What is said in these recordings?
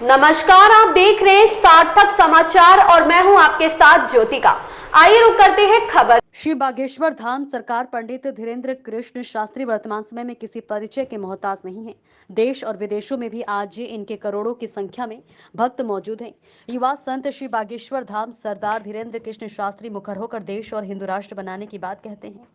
नमस्कार, आप देख रहे हैं सार्थक समाचार और मैं हूं आपके साथ ज्योतिका। आइए रुक करते हैं खबर। श्री बागेश्वर धाम सरकार पंडित धीरेन्द्र कृष्ण शास्त्री वर्तमान समय में किसी परिचय के मोहताज नहीं है। देश और विदेशों में भी आज इनके करोड़ों की संख्या में भक्त मौजूद हैं। युवा संत श्री बागेश्वर धाम सरदार धीरेन्द्र कृष्ण शास्त्री मुखर होकर देश और हिंदू राष्ट्र बनाने की बात कहते हैं।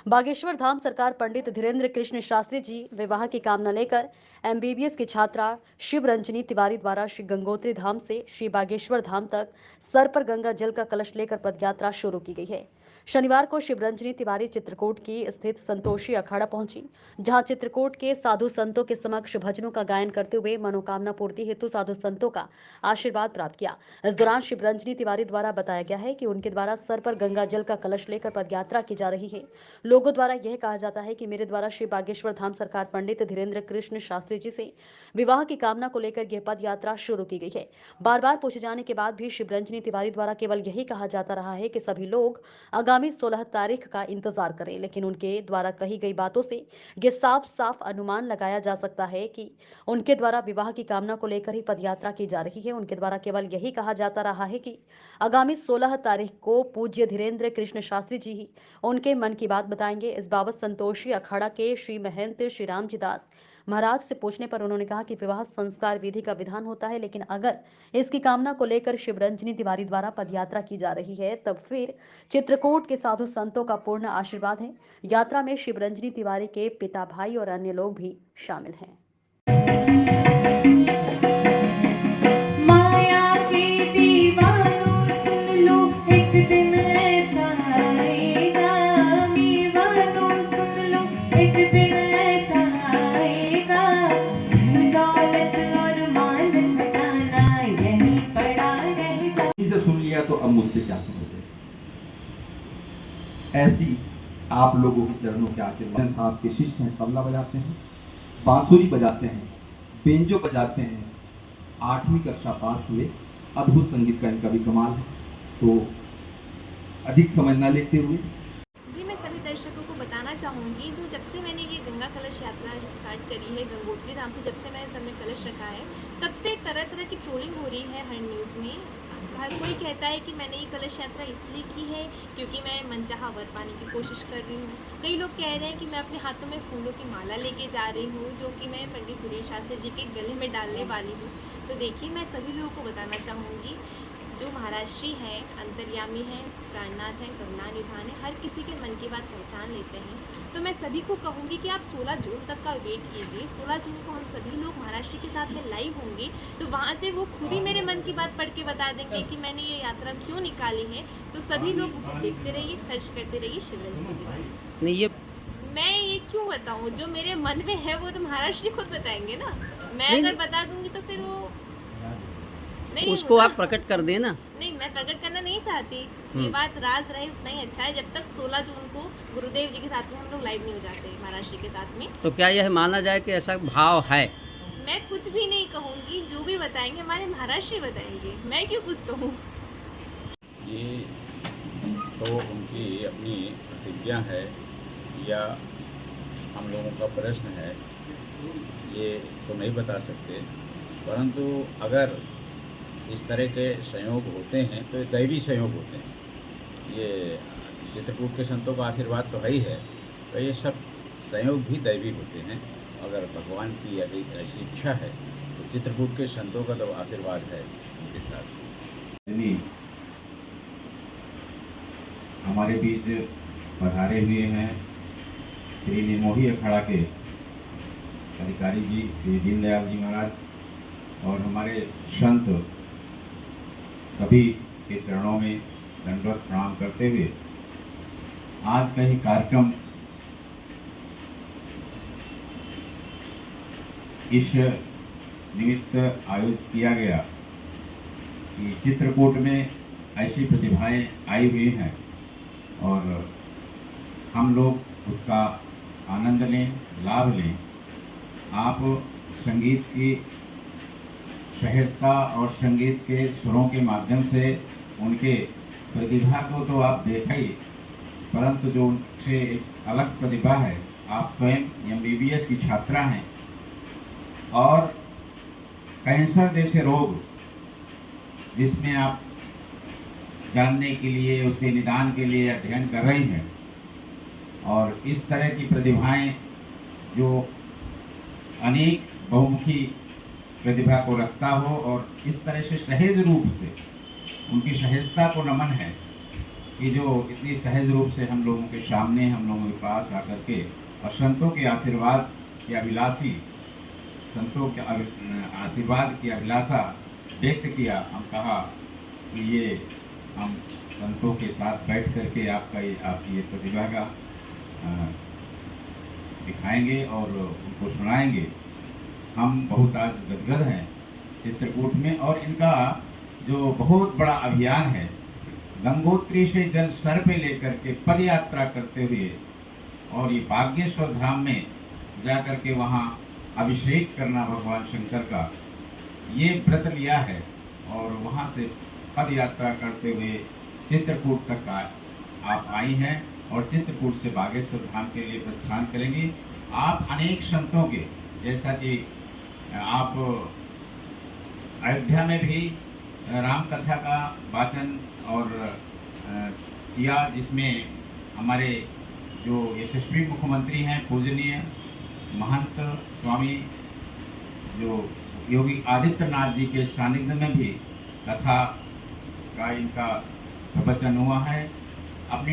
बागेश्वर धाम सरकार पंडित धीरेन्द्र कृष्ण शास्त्री जी विवाह की कामना लेकर MBBS की छात्रा शिव रंजनी तिवारी द्वारा श्री गंगोत्री धाम से श्री बागेश्वर धाम तक सर पर गंगा जल का कलश लेकर पदयात्रा शुरू की गई है। शनिवार को शिव रंजनी तिवारी चित्रकूट की स्थित संतोषी अखाड़ा पहुंची, जहां चित्रकूट के साधु संतों के समक्ष भजनों का गायन करते हुए मनोकामना पूर्ति हेतु साधु संतों का आशीर्वाद प्राप्त किया। इस दौरान शिव रंजनी तिवारी द्वारा बताया गया है कि उनके द्वारा सर पर गंगा जल का कलश लेकर पदयात्रा की जा रही है। लोगों द्वारा यह कहा जाता है कि मेरे द्वारा श्री बागेश्वर धाम सरकार पंडित धीरेन्द्र कृष्ण शास्त्री जी से विवाह की कामना को लेकर यह पद यात्रा शुरू की गई है। बार बार पूछे जाने के बाद भी शिव रंजनी तिवारी द्वारा केवल यही कहा जाता रहा है कि सभी लोग आगामी 16 तारीख का इंतजार करें, लेकिन उनके द्वारा कही गई बातों से यह साफ साफ अनुमान लगाया जा सकता है कि उनके द्वारा विवाह की कामना को लेकर ही पदयात्रा की जा रही है। उनके द्वारा केवल यही कहा जाता रहा है कि आगामी 16 तारीख को पूज्य धीरेन्द्र कृष्ण शास्त्री जी ही उनके मन की बात बताएंगे। इस बाबत संतोषी अखाड़ा के श्री महंत श्री रामजी दास महाराज से पूछने पर उन्होंने कहा कि विवाह संस्कार विधि का विधान होता है, लेकिन अगर इसकी कामना को लेकर शिव रंजनी तिवारी द्वारा पदयात्रा की जा रही है तब फिर चित्रकूट के साधु संतों का पूर्ण आशीर्वाद है। यात्रा में शिव रंजनी तिवारी के पिता, भाई और अन्य लोग भी शामिल हैं। सुन लिया तो अब मुझसे क्या सुनोगे। ऐसी आप लोगों के चरणों के आशीर्वाद। साहब के शिष्य हैं, तबला बजाते हैं, बांसुरी बजाते हैं, बेंजो बजाते हैं, 8वीं कक्षा पास हुए, अद्भुत संगीत का इनका भी कमाल है। तो अधिक समय न लेते हुए जी, मैं सभी दर्शकों को बताना चाहूँगी, जो जब से मैंने ये गंगा कलश यात्रा स्टार्ट करी है गंगोत्री धाम से, जब से मैंने सर में कलश रखा है तब से तरह तरह की ट्रोलिंग हो रही है हर न्यूज़ में। हर कोई कहता है कि मैंने ये कलश यात्रा इसलिए की है क्योंकि मैं मनचाहा वर पाने की कोशिश कर रही हूँ। कई लोग कह रहे हैं कि मैं अपने हाथों में फूलों की माला लेके जा रही हूँ, जो कि मैं पंडित धीरेन्द्र शास्त्री जी के गले में डालने वाली हूँ। तो देखिए, मैं सभी लोगों को बताना चाहूँगी, जो महाराष्ट्री हैं, अंतर्यामी हैं, प्राणनाथ हैं, करुणा निधान है, हर किसी के मन की बात पहचान लेते हैं। तो मैं सभी को कहूँगी कि आप 16 जून तक का वेट कीजिए। 16 जून को हम सभी लोग महाराष्ट्र के साथ में लाइव होंगे, तो वहाँ से वो खुद ही मेरे मन की बात पढ़ के बता देंगे कि मैंने ये यात्रा क्यों निकाली है। तो सभी लोग मुझे देखते रहिए, सर्च करते रहिए शिव रंजनी तिवारी। नहीं, ये मैं ये क्यों बताऊँ, जो मेरे मन में है वो तो महाराष्ट्री खुद बताएंगे ना। मैं अगर बता दूंगी तो फिर वो नहीं, उसको आप प्रकट कर देना। नहीं, मैं प्रकट करना नहीं चाहती। ये बात राज रहे उतना ही अच्छा है, जब तक 16 जून को गुरुदेव जी के साथ में हम लोग लाइव नहीं हो जाते महाराष्ट्र के साथ में। तो क्या यह माना जाए कि ऐसा भाव है? मैं कुछ भी नहीं कहूँगी, जो भी बताएंगे हमारे महाराष्ट्र बताएंगे, मैं क्यों कुछ कहूँ। ये तो उनकी अपनी प्रतिज्ञा है या हम लोगों का प्रश्न है, ये तो नहीं बता सकते। परंतु अगर इस तरह के संयोग होते हैं तो ये दैवी संयोग होते हैं। ये चित्रकूट के संतों का आशीर्वाद तो है ही है, तो ये सब संयोग भी दैवी होते हैं। अगर भगवान की यदि ऐसी इच्छा है तो चित्रकूट के संतों का तो आशीर्वाद है उनके साथ। हमारे बीच पधारे हुए हैं श्री निर्मोही अखाड़ा के अधिकारी जी श्री दीनदयाल जी महाराज और हमारे संत सभी के चरणों में दंडवत प्रणाम करते हुए आज का ही कार्यक्रम इस निमित्त आयोजित किया गया कि चित्रकूट में ऐसी प्रतिभाएं आई हुई हैं और हम लोग उसका आनंद लें, लाभ लें। आप संगीत की सहजता और संगीत के सुरों के माध्यम से उनके प्रतिभा को तो आप देखा ही, परंतु जो उनसे एक अलग प्रतिभा है, आप स्वयं MBBS की छात्रा हैं और कैंसर जैसे रोग जिसमें आप जानने के लिए, उसके निदान के लिए अध्ययन कर रही हैं, और इस तरह की प्रतिभाएं जो अनेक बहुमुखी प्रतिभा को रखता हो, और इस तरह से सहज रूप से उनकी सहजता को नमन है कि जो इतनी सहज रूप से हम लोगों के सामने, हम लोगों के पास आकर के, और संतों के आशीर्वाद की अभिलाषी, संतों के आशीर्वाद की अभिलाषा व्यक्त किया। हम कहा कि ये हम संतों के साथ बैठ करके आपकी ये प्रतिभा का दिखाएंगे और उनको सुनाएंगे। हम बहुत आज गदगद हैं चित्रकूट में, और इनका जो बहुत बड़ा अभियान है, गंगोत्री से जल सर पे लेकर के पद यात्रा करते हुए और ये बागेश्वर धाम में जाकर के वहाँ अभिषेक करना भगवान शंकर का, ये व्रत लिया है, और वहाँ से पद यात्रा करते हुए चित्रकूट तक आप आई हैं, और चित्रकूट से बागेश्वर धाम के लिए प्रस्थान करेंगी। आप अनेक संतों के, जैसा कि आप अयोध्या में भी राम कथा का वाचन और किया, जिसमें हमारे जो यशस्वी मुख्यमंत्री हैं पूजनीय महंत स्वामी जो योगी आदित्यनाथ जी के सानिध्य में भी कथा का इनका प्रवचन हुआ है।